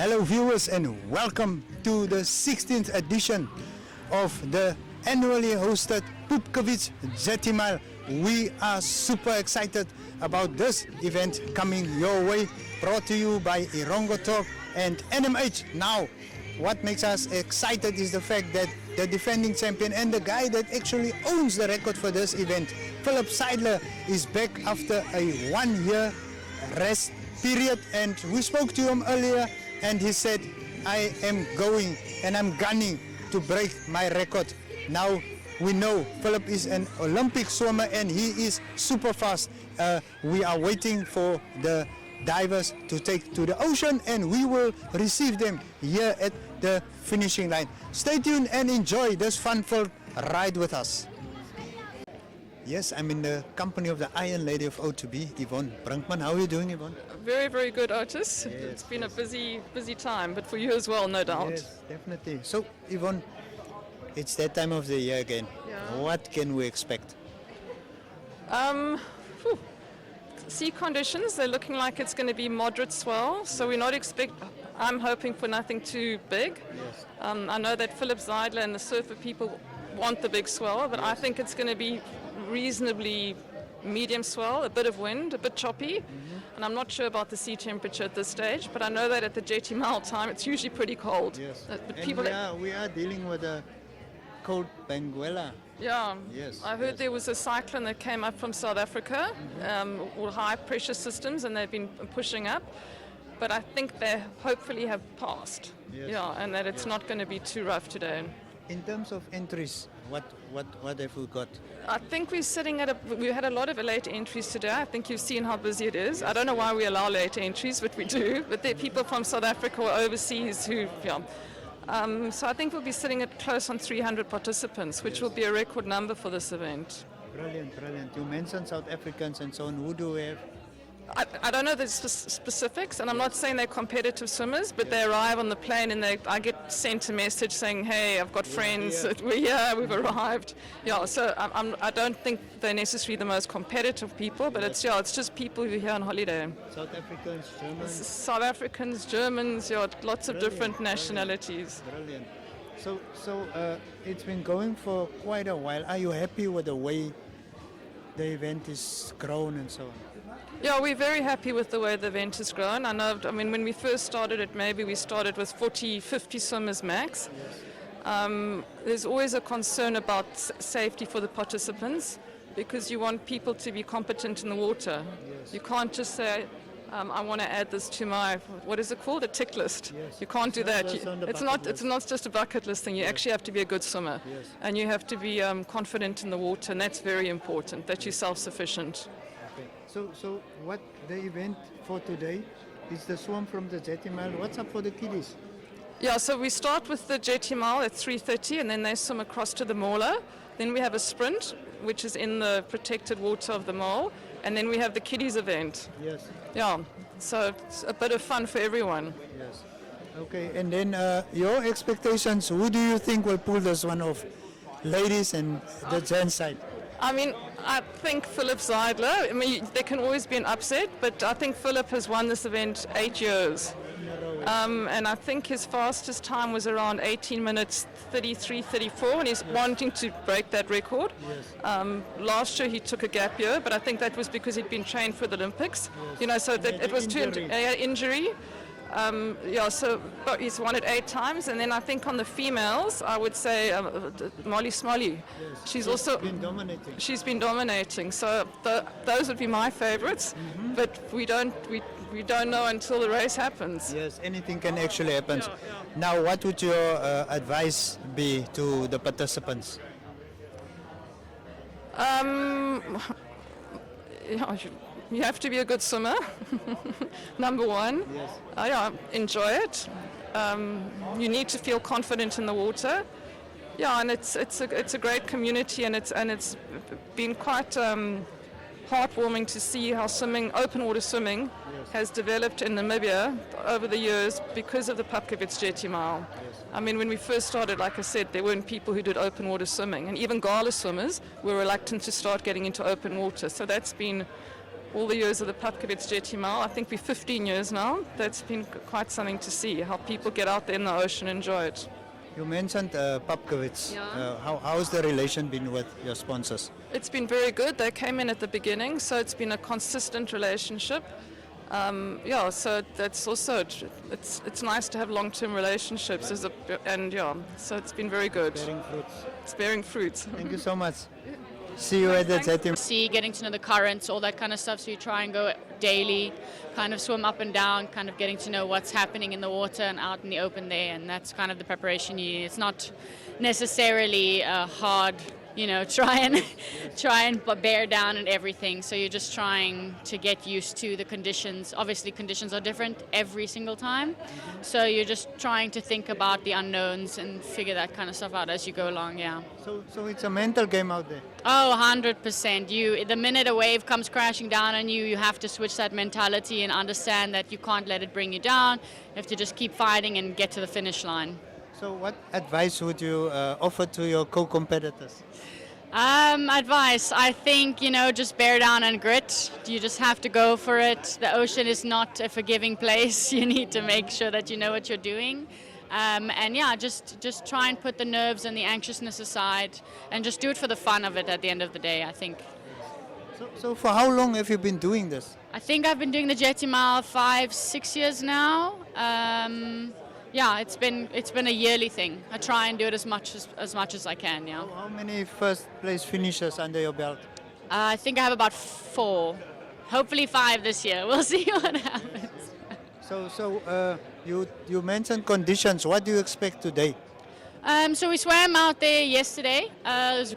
Hello viewers and welcome to the 16th edition of the annually hosted Pupkewitz Jetty Mile. We are super excited about this event coming your way, brought to you by Irongo Talk and NMH. Now, what makes us excited is the fact that the defending champion and the guy that actually owns the record for this event, Philip Seidler, is back after a 1 year rest period, and we spoke to him earlier and he said, I am going and I'm gunning to break my record. Now we know Philip is an Olympic swimmer and he is super fast. We are waiting for the divers to take to the ocean and we will receive them here at the finishing line. Stay tuned and enjoy this fun-filled ride with us. Yes, I'm in the company of the Iron Lady of O2B, Yvonne Brinkman. How are you doing, Yvonne? Very, very good, Otis. Yes, it's been a busy time, but for you as well, no doubt. Yes, definitely. So, Yvonne, it's that time of the year again. Yeah. What can we expect? Sea conditions, they're looking like it's going to be moderate swell, so we're not I'm hoping for nothing too big. Yes. I know that Philip Seidler and the surfer people want the big swell, but I think it's going to be reasonably medium swell, a bit of wind, a bit choppy, and I'm not sure about the sea temperature at this stage, but I know that at the Jetty Mile time it's usually pretty cold. Yes. But And we are dealing with a cold Benguela. Yeah, Yes, I heard yes. there was a cyclone that came up from South Africa, or high pressure systems, and they've been pushing up. But I think they hopefully have passed. Yes. Yeah, and that it's not going to be too rough today. In terms of entries, what have we got? I think we're sitting we had a lot of late entries today. I think you've seen how busy it is. I don't know why we allow late entries, but we do. But there are people from South Africa or overseas who, so I think we'll be sitting at close on 300 participants, which will be a record number for this event. Brilliant. You mentioned South Africans and so on. Who do we have? I don't know the specifics, and I'm not saying they're competitive swimmers, but they arrive on the plane and I get sent a message saying, hey, I've got friends, we're here, we've arrived. Yeah, so I don't think they're necessarily the most competitive people, but it's just people who are here on holiday. South Africans, Germans. South Africans, Germans, lots of different nationalities. Brilliant. So it's been going for quite a while. Are you happy with the way the event is grown and so on? Yeah, we're very happy with the way the event has grown. When we first started it, maybe we started with 40, 50 swimmers max. Yes. There's always a concern about safety for the participants because you want people to be competent in the water. Yes. You can't just say, I want to add this to my, what is it called, a tick list. Yes. You can't do that. It's not just a bucket list thing. You actually have to be a good swimmer. Yes. And you have to be confident in the water, and that's very important, that you're self-sufficient. Okay. So what the event for today is the swim from the Jetty Mile. What's up for the kiddies? Yeah, so we start with the Jetty Mile at 3:30, and then they swim across to the Mauler. Then we have a sprint, which is in the protected water of the mole, and then we have the kiddies event. Yes. Yeah, so it's a bit of fun for everyone. Yes. Okay, and then your expectations, who do you think will pull this one off? Ladies and the gents side? I think Philip Seidler. There can always be an upset, but I think Philip has won this event 8 years. And I think his fastest time was around 18 minutes 33, 34, and he's wanting to break that record. Yes. Last year he took a gap year, but I think that was because he'd been trained for the Olympics. Yes. So that it was injury. But he's won it 8 times, and then I think on the females, I would say Molly Smolly. Yes. She's been dominating. So those would be my favorites, but we don't know until the race happens. Yes, anything can actually happen. Now, what would your advice be to the participants? You have to be a good swimmer, number one. Yes. Enjoy it. You need to feel confident in the water. Yeah, and it's a great community, and it's been quite heartwarming to see how open water swimming, has developed in Namibia over the years because of the Pupkewitz Jetty Mile. Yes. When we first started, like I said, there weren't people who did open water swimming, and even gala swimmers were reluctant to start getting into open water. So that's been all the years of the Papkowitz Jetty Mile. I think we're 15 years now. That's been quite something to see, how people get out there in the ocean and enjoy it. You mentioned Papkowitz. Yeah. How's the relation been with your sponsors? It's been very good. They came in at the beginning, so it's been a consistent relationship. So that's also, it's nice to have long-term relationships, so it's been very good. Bearing fruits. It's bearing fruit. Thank you so much. See you at the Jetty. See, getting to know the currents, all that kind of stuff. So you try and go daily, kind of swim up and down, kind of getting to know what's happening in the water and out in the open there. And that's kind of the preparation you need. It's not necessarily hard, try and bear down and everything. So you're just trying to get used to the conditions. Obviously, conditions are different every single time. So you're just trying to think about the unknowns and figure that kind of stuff out as you go along. Yeah. So it's a mental game out there. Oh, 100%. The minute a wave comes crashing down on you, you have to switch that mentality and understand that you can't let it bring you down. You have to just keep fighting and get to the finish line. So what advice would you offer to your co-competitors? Advice, I think, just bear down and grit. You just have to go for it. The ocean is not a forgiving place. You need to make sure that you know what you're doing. Just try and put the nerves and the anxiousness aside and just do it for the fun of it at the end of the day, I think. So for how long have you been doing this? I think I've been doing the Jetty Mile 5-6 years now. It's been a yearly thing. I try and do it as much as I can. Yeah. How many first place finishers under your belt? I think I have about 4, hopefully 5 this year. We'll see what happens. So you mentioned conditions. What do you expect today? So we swam out there yesterday. It was a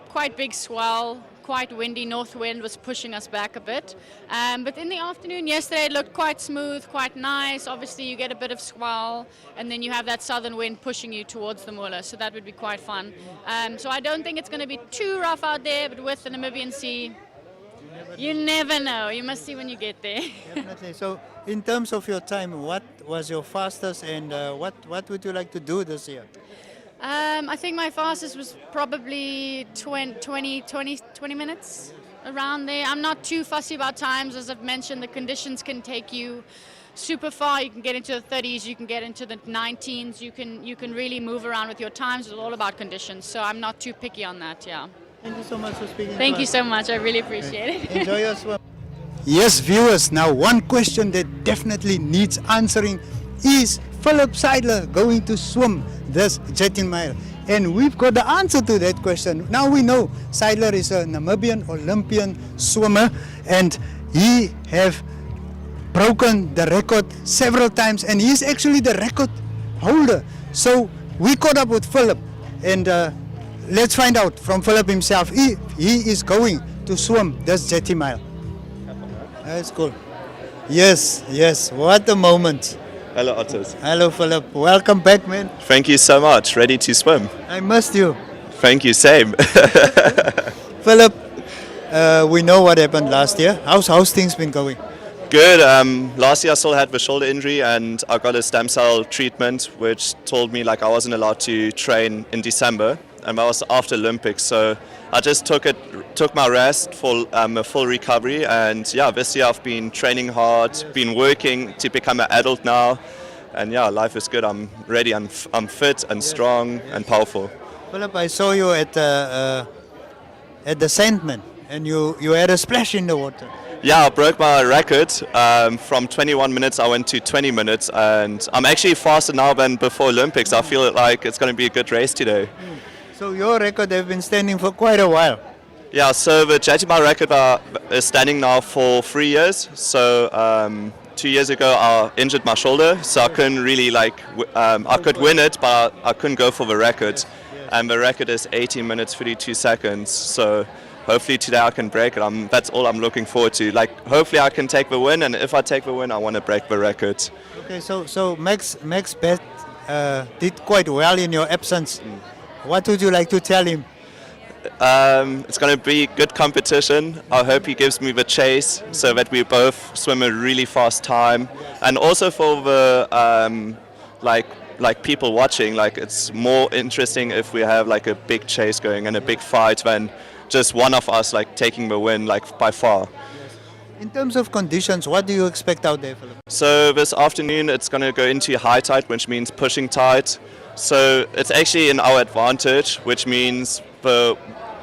quite big swell. Quite windy, north wind was pushing us back a bit. But in the afternoon yesterday it looked quite smooth, quite nice. Obviously you get a bit of swell and then you have that southern wind pushing you towards the Muller, so that would be quite fun. So I don't think it's going to be too rough out there, but with the Namibian Sea, you never know. You must see when you get there. Definitely. So in terms of your time, what was your fastest and what would you like to do this year? I think my fastest was probably 20 minutes, around there. I'm not too fussy about times. As I've mentioned, the conditions can take you super far. You can get into the 30s, you can get into the 19s, you can really move around with your times. It's all about conditions, so I'm not too picky on that, yeah. Thank you so much for speaking. Thank you so much, I really appreciate it. Enjoy your swim. Yes, viewers, now one question that definitely needs answering: is Philip Seidler going to swim this Jetty Mile? And we've got the answer to that question. Now we know Seidler is a Namibian Olympian swimmer and he have broken the record several times and he's actually the record holder. So we caught up with Philip and let's find out from Philip himself if he is going to swim this Jetty Mile. That's cool. Yes, what a moment. Hello, Otters. Hello, Philip. Welcome back, man. Thank you so much. Ready to swim. I missed you. Thank you, same. Philip, we know what happened last year. How's things been going? Good. Last year I still had the shoulder injury and I got a stem cell treatment which told me I wasn't allowed to train in December, and that was after Olympics. So I just took my rest for a full recovery, and this year I've been training hard, been working to become an adult now, and life is good. I'm ready. I'm fit and strong and powerful. Philip, I saw you at the Sandman, and you had a splash in the water. Yeah, I broke my record. From 21 minutes I went to 20 minutes, and I'm actually faster now than before Olympics. I feel like it's going to be a good race today. So your record has been standing for quite a while. Yeah, so the Jetty Mile record is standing now for 3 years. So 2 years ago I injured my shoulder, so I couldn't really I could win it, but I couldn't go for the record. And the record is 18 minutes 32 seconds. So hopefully today I can break it. That's all I'm looking forward to. Hopefully I can take the win, and if I take the win, I want to break the record. Okay, so Max Bet did quite well in your absence. What would you like to tell him? It's going to be good competition. I hope he gives me the chase so that we both swim a really fast time. And also for the people watching, it's more interesting if we have a big chase going and a big fight than just one of us taking the win by far. In terms of conditions, what do you expect out there, Philip? So this afternoon it's going to go into high tide, which means pushing tide. So it's actually in our advantage, which means the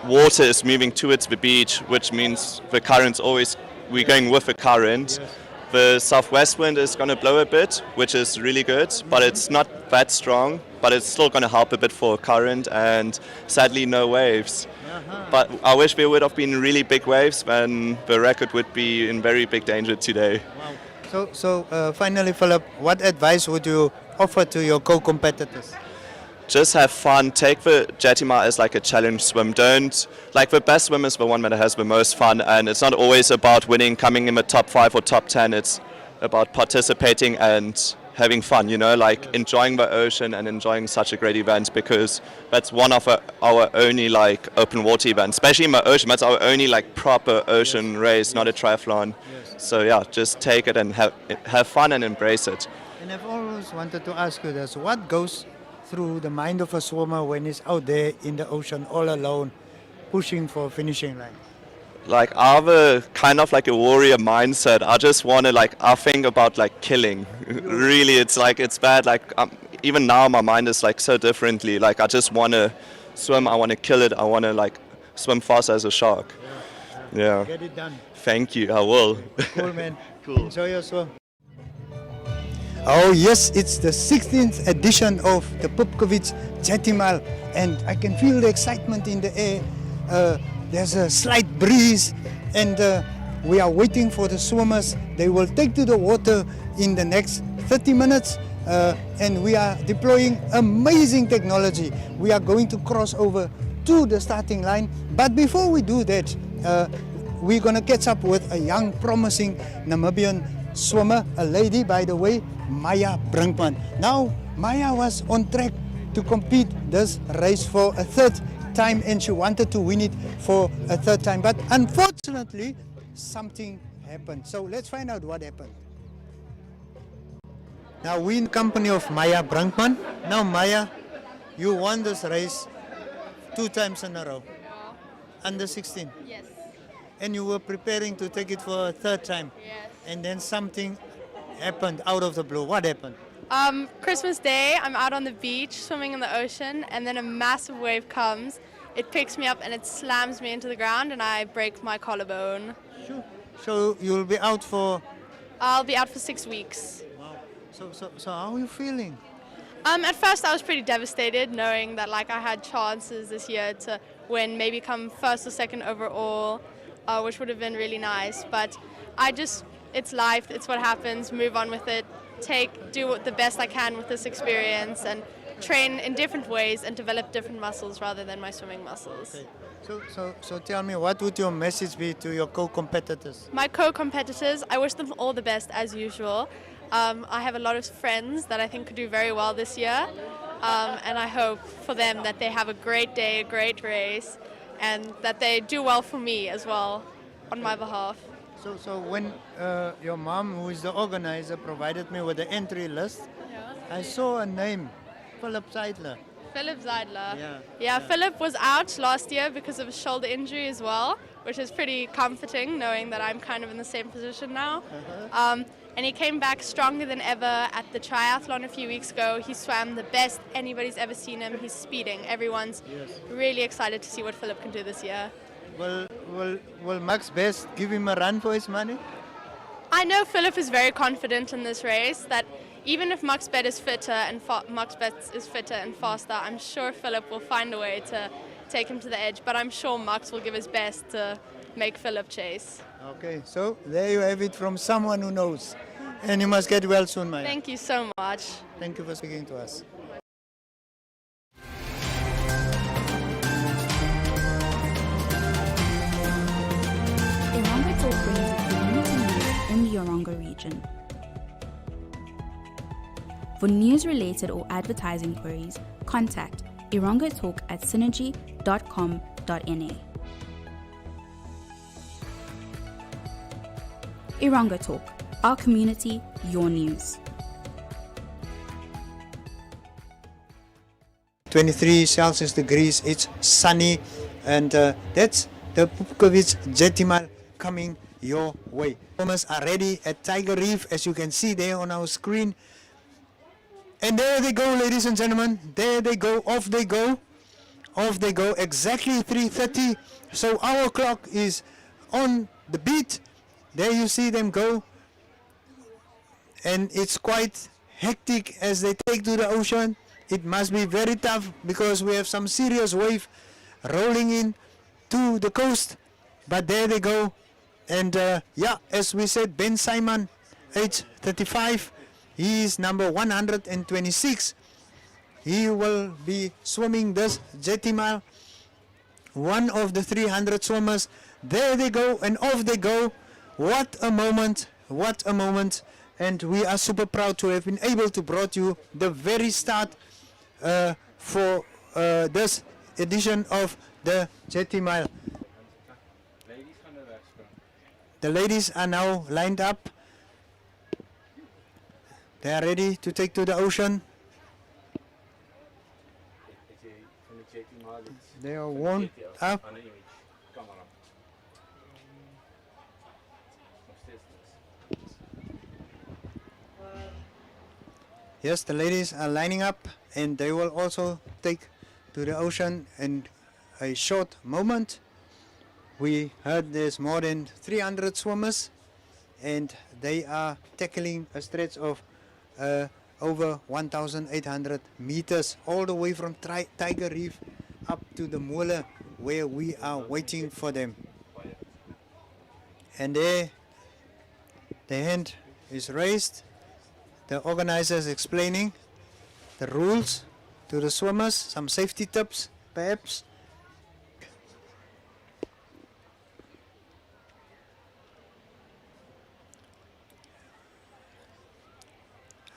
water is moving towards the beach, which means the current's always, we're going with the current. Yes. The southwest wind is going to blow a bit, which is really good, but it's not that strong, but it's still going to help a bit for current, and sadly no waves. But I wish there would have been really big waves, then the record would be in very big danger today. Wow. So finally, Philip, what advice would you offer to your co-competitors? Just have fun, take the Jetty Mile as like a challenge swim. Don't, like the best swim is the one that has the most fun, and it's not always about winning, coming in the top 5 or top 10. It's about participating and having fun, you know, like enjoying the ocean and enjoying such a great event, because that's one of our only like open water events, especially in the ocean. That's our only like proper ocean race, not a triathlon. So yeah, just take it and have fun and embrace it. And I've always wanted to ask you this, what goes through the mind of a swimmer when he's out there in the ocean all alone, pushing for a finishing line? Like I have a kind of like a warrior mindset. I just want to like, I think about like killing. Really, it's like, it's bad. Like even now my mind is like so differently. Like I just want to swim, I want to kill it, I want to like swim fast as a shark. Yeah. Get it done. Thank you, I will. Cool, man. Cool. Enjoy your swim. Oh yes, it's the 16th edition of the Pupkovic Jetty Mile, and I can feel the excitement in the air. There's a slight breeze, and we are waiting for the swimmers. They will take to the water in the next 30 minutes, and we are deploying amazing technology. We are going to cross over to the starting line, but before we do that, we're going to catch up with a young, promising Namibian swimmer, a lady, by the way, Maya Brinkman. Now, Maya was on track to compete this race for a third time, and she wanted to win it for a third time, but unfortunately something happened. So let's find out what happened. Now we're in company of Maya Brinkman. Now Maya, you won this race 2 times in a row. Under 16. Yes. And you were preparing to take it for a third time. Yes. And then something happened out of the blue. What happened? Christmas Day, I'm out on the beach swimming in the ocean, and then a massive wave comes. It picks me up and it slams me into the ground, and I break my collarbone. Sure. So you'll be out for... I'll be out for 6 weeks. Wow. So how are you feeling? At first, I was pretty devastated, knowing that like I had chances this year to win, maybe come first or second overall, which would have been really nice. But it's life, it's what happens. Move on with it. Do the best I can with this experience, and train in different ways and develop different muscles rather than my swimming muscles. Okay. So tell me, what would your message be to your co-competitors? My co-competitors, I wish them all the best as usual. I have a lot of friends that I think could do very well this year, and I hope for them that they have a great day, a great race, and that they do well for me as well on my behalf. So when your mom, who is the organizer, provided me with the entry list, I saw a name, Philip Zeidler. Philip Zeidler. Yeah. Philip was out last year because of a shoulder injury as well, which is pretty comforting knowing that I'm kind of in the same position now. And he came back stronger than ever at the triathlon a few weeks ago. He swam the best anybody's ever seen him. He's speeding. Everyone's really excited to see what Philip can do this year. Will Max Best give him a run for his money? I know Philip is very confident in this race, that even if Max Bet is fitter and faster, I'm sure Philip will find a way to take him to the edge. But I'm sure Max will give his best to make Philip chase. Okay, so there you have it from someone who knows. And you must get well soon, Maya. Thank you so much. Thank you for speaking to us. Ironga Talk brings you community news in the Ironga region. For news related or advertising queries, contact irongatalk at synergy.com.na. Ironga Talk, our community, your news. 23 Celsius degrees, it's sunny, and that's the Pupkovic Jetty Mile coming your way. Swimmers are ready at Tiger Reef, as you can see there on our screen. And there they go, ladies and gentlemen. There they go. Off they go. Off they go. Exactly 3:30. So our clock is on the beat. There you see them go. And it's quite hectic as they take to the ocean. It must be very tough because we have some serious wave rolling in to the coast. But there they go. And yeah, as we said, Ben Simon, age 35. He is number 126. He will be swimming this Jetty mile. One of the 300 swimmers. There they go and off they go. What a moment. What a moment. And we are super proud to have been able to brought you the very start for this edition of the Jetty mile. The ladies are now lined up. They are ready to take to the ocean. They are warmed up. Yes, the ladies are lining up and they will also take to the ocean in a short moment. We heard there's more than 300 swimmers and they are tackling a stretch of over 1,800 meters all the way from Tiger Reef up to the Mola where we are waiting for them. And there the hand is raised. The organizers explaining the rules to the swimmers, some safety tips perhaps.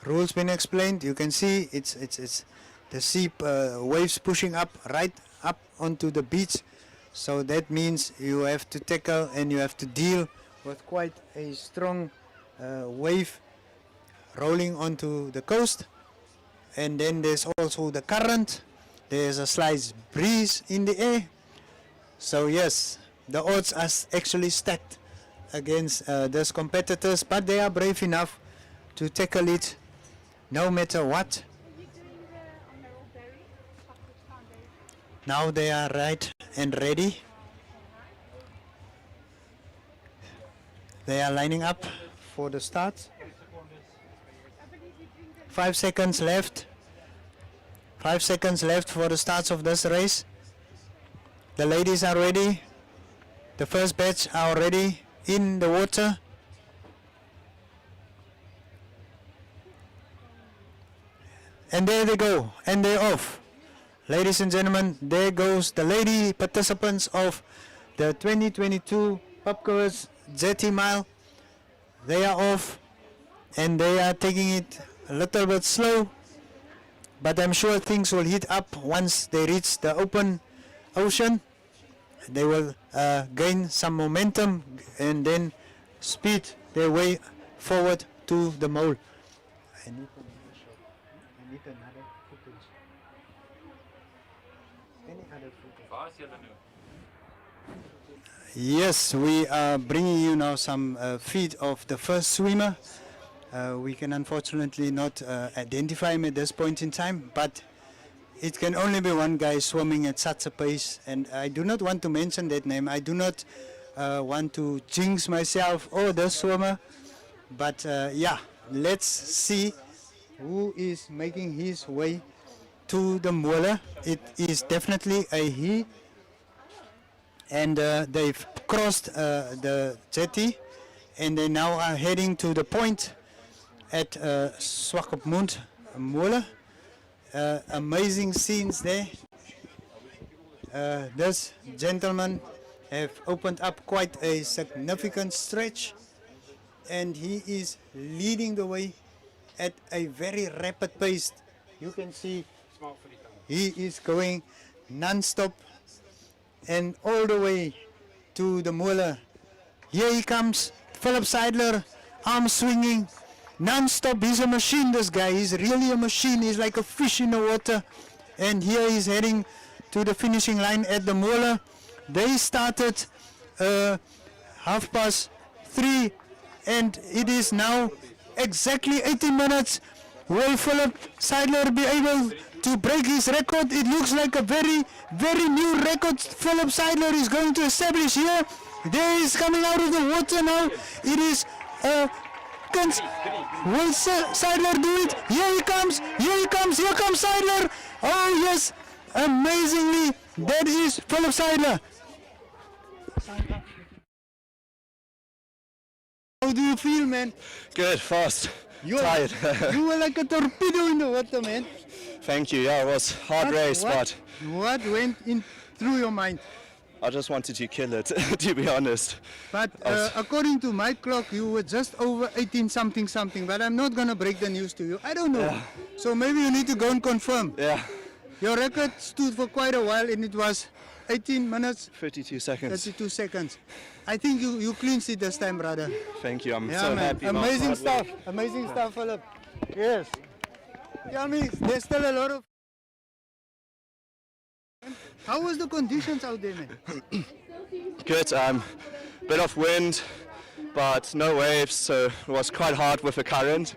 Rules been explained. You can see it's the sea waves pushing up right up onto the beach, so that means you have to tackle and you have to deal with quite a strong wave rolling onto the coast. And then there's also the current. There's a slight breeze in the air. So yes, the odds are actually stacked against those competitors, but they are brave enough to tackle it no matter what. Now they are right and ready. They are lining up for the start. 5 seconds left. 5 seconds left for the start of this race. The ladies are ready. The first batch are already in the water. And there they go, and they're off. Ladies and gentlemen, there goes the lady participants of the 2022 Pupkewits Jetty Mile. They are off, and they are taking it a little bit slow, but I'm sure things will heat up once they reach the open ocean. They will gain some momentum and then speed their way forward to the mole. I need another footage. Any other footage? Yes, we are bringing you now some feed of the first swimmer. We can unfortunately not identify him at this point in time, but it can only be one guy swimming at such a pace, and I do not want to mention that name. I do not want to jinx myself or the swimmer, but yeah, let's see who is making his way to the mola. It is definitely a he, and they've crossed the jetty and they now are heading to the point at Swakopmund Mola. Amazing scenes there. This gentleman have opened up quite a significant stretch, and he is leading the way at a very rapid pace. You can see he is going non-stop and all the way to the mola. Here he comes, Philip Seidler, arm swinging, non-stop. He's a machine, this guy. He's really a machine. He's like a fish in the water. And here he's heading to the finishing line at the mola. They started 7:30 3, and it is now exactly 18 minutes. Will Philip Seidler be able to break his record? It looks like a very, very new record Philip Seidler is going to establish here. There is coming out of the water now. It is will Seidler do it? Here he comes, here comes Seidler. Oh yes, amazingly, that is Philip Seidler. How do you feel, man? Good, fast, tired. You were like a torpedo in the water, man. Thank you. Yeah, it was a hard race, but what went in through your mind? I just wanted to kill it, to be honest. But according to my clock, you were just over 18 something, but I'm not going to break the news to you. I don't know. Yeah. So maybe you need to go and confirm. Yeah, Your record stood for quite a while, and it was 18 minutes, 32 seconds. 32 seconds. I think you clinched it this time, brother. Thank you. I'm Yeah, so man. happy. about Amazing hard work. stuff. Amazing stuff, Philip. Yes. Tell me, there's still a lot of... How was the conditions out there, man? Good. Bit of wind, but no waves, so it was quite hard with the current.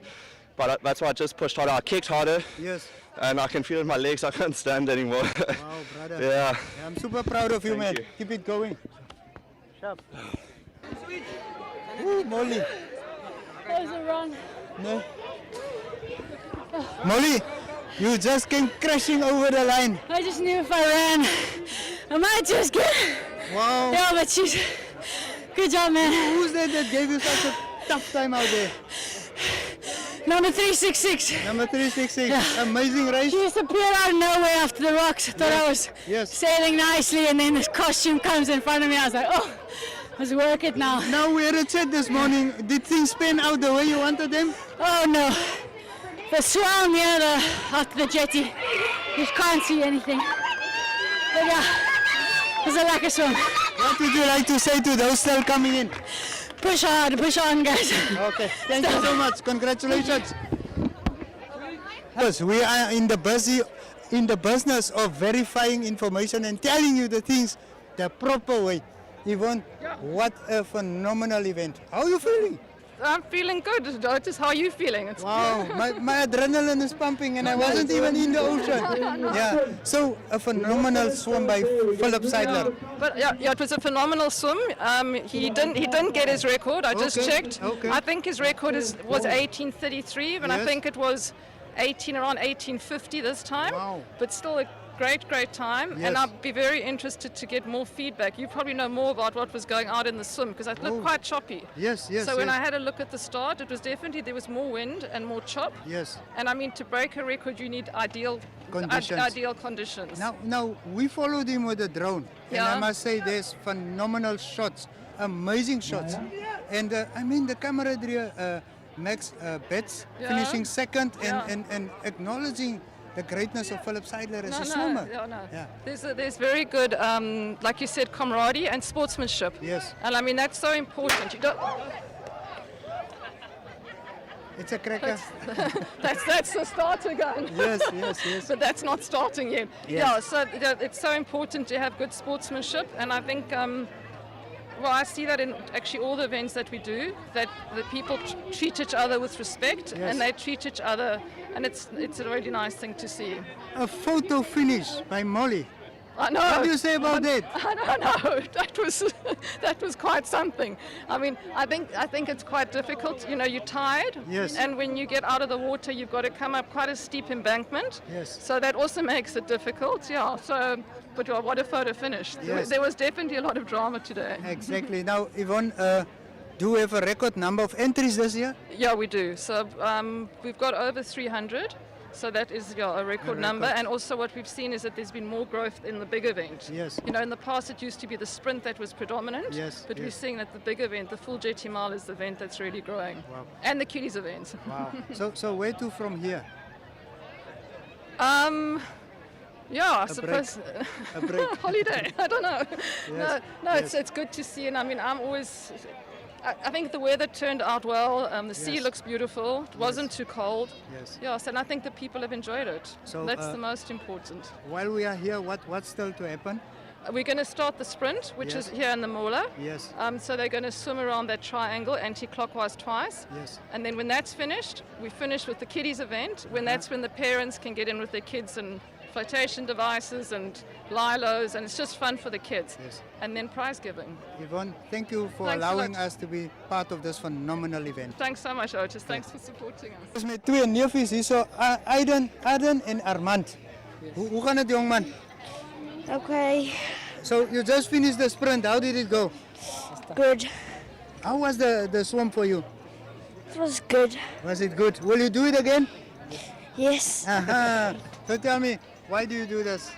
But that's why I just pushed harder. I kicked harder, Yes. and I can feel in my legs. I can't stand anymore. Wow, brother. Yeah. I'm super proud of you, Thank man. you. Keep it going. Sharp. Ooh, Molly. That was a run. No. Molly, you just came crashing over the line. I just knew if I ran, I might just get. Wow. Yeah, but she's. Good job, man. Who's that gave you such a tough time out there? Number 366. Number 366. Yeah. Amazing race. She just appeared out of nowhere after the rocks. I thought I was Yes. sailing nicely, and then this costume comes in front of me. I was like, oh, let's work it now. Now we had a chat this morning. Did things pan out the way you wanted them? Oh no. The swell near after the jetty, you can't see anything. But yeah, it was a lack of swim. What would you like to say to those still coming in? Push hard, push on, guys. Okay, thank you so much. Congratulations. Yes, we are in the business of verifying information and telling you the things the proper way. Yvonne, what a phenomenal event. How are you feeling? I'm feeling good. Otis, how are you feeling? It's Wow, my adrenaline is pumping and I wasn't even in the ocean. Yeah, so a phenomenal swim by Philip Seidler. But yeah, it was a phenomenal swim. He didn't get his record. I just Okay, checked. okay. I think his record was 18:33, but I Yes. think it was around 18:50 this time. Wow. But still a great time. Yes. And I'd be very interested to get more feedback. You probably know more about what was going out in the swim because it looked Oh. quite choppy. Yes, yes, So when yes. I had a look at the start, it was definitely there was more wind and more chop. Yes. And I mean, to break a record, you need ideal Conditions. ideal conditions. Now we followed him with a drone, and Yeah. I must say there's phenomenal shots, amazing shots, and I mean the camaraderie, Max Betts Yeah. finishing second, Yeah. and acknowledging the greatness of Philip Seidler as a swimmer. No. Yeah. There's very good, like you said, camaraderie and sportsmanship. Yes. And I mean that's so important. You don't. It's a cracker. That's the starter gun. Yes, yes. But that's not starting yet. Yes. Yeah. So it's so important to have good sportsmanship, and I think. Well, I see that in actually all the events that we do, that the people treat each other with respect, Yes. and they treat each other, and it's a really nice thing to see. A photo finish by Molly. I know. What do you say about that? I don't know. That was quite something. I mean, I think it's quite difficult. You know, you're tired, Yes. and when you get out of the water, you've got to come up quite a steep embankment. Yes. So that also makes it difficult. Yeah. So, but what a photo finish. Yes. There was definitely a lot of drama today. Exactly. Now, Yvonne, do we have a record number of entries this year? Yeah, we do. So we've got over 300. So that is a record number, and also what we've seen is that there's been more growth in the big event. Yes. You know, in the past it used to be the sprint that was predominant, Yes, but we're yes. seeing that the big event, the full Jetty Mile, is the event that's really growing. Wow. And the kiddies event. Wow. So where to from here? Yeah, I break. suppose A break. holiday. I don't know. Yes, No, yes. it's good to see, and I mean I'm always. I think the weather turned out well. The sea Yes. looks beautiful. It wasn't too cold. Yes. Yes, and I think the people have enjoyed it. So, That's the most important. While we are here, what's still to happen? We're going to start the sprint, which Yes. is here in the Mola. Yes. So they're going to swim around that triangle anti-clockwise twice. Yes. And then when that's finished, we finish with the kiddies event. That's when the parents can get in with their kids and flotation devices and lilos, and it's just fun for the kids. Yes. And then prize giving. Yvonne, thank you for Thanks a allowing lot. us to be part of this phenomenal event. Thanks so much, Otis. Thanks for supporting us. Dus met twee neefjes hier zo, Aiden en Armand. Hoe gaan het, jongman? Okay, So you just finished the sprint. How did it go? good. How was the swim for you? It was good. Was it good? Will you do it again? Yes. Aha. So tell me, why do you do this?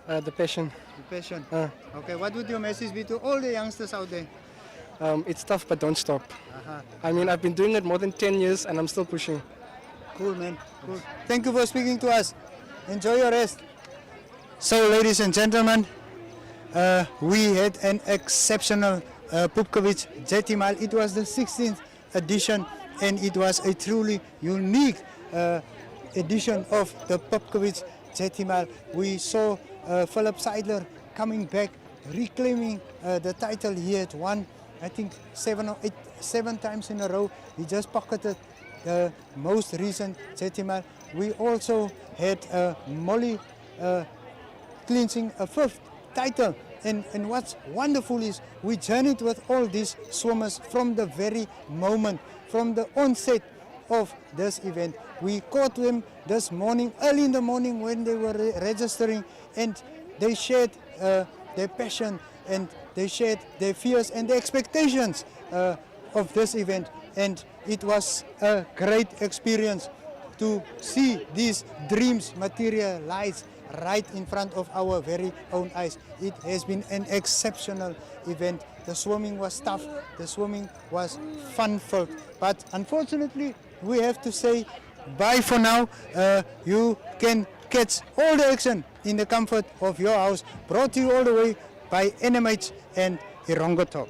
The passion. The passion. Okay, what would your message be to all the youngsters out there? It's tough, but don't stop. I mean, I've been doing it more than 10 years and I'm still pushing. Cool, man. Cool. Thank you for speaking to us. Enjoy your rest. So, ladies and gentlemen, we had an exceptional Pupkovic Jetty Mile. It was the 16th edition and it was a truly unique edition of the Pupkovic Jetty Mile. We saw Philip Seidler coming back, reclaiming the title. He had won, I think, 7 times in a row. He just pocketed the most recent Jetty Mile. We also had Molly clinching a 5th title. And what's wonderful is we journeyed with all these swimmers from the very moment, from the onset of this event. We caught them this morning, early in the morning when they were registering, and they shared their passion and they shared their fears and their expectations of this event. And it was a great experience to see these dreams materialize right in front of our very own eyes. It has been an exceptional event. The swimming was tough, the swimming was fun-filled, but unfortunately we have to say bye for now. You can catch all the action in the comfort of your house, brought to you all the way by NMH and Irongo Talk.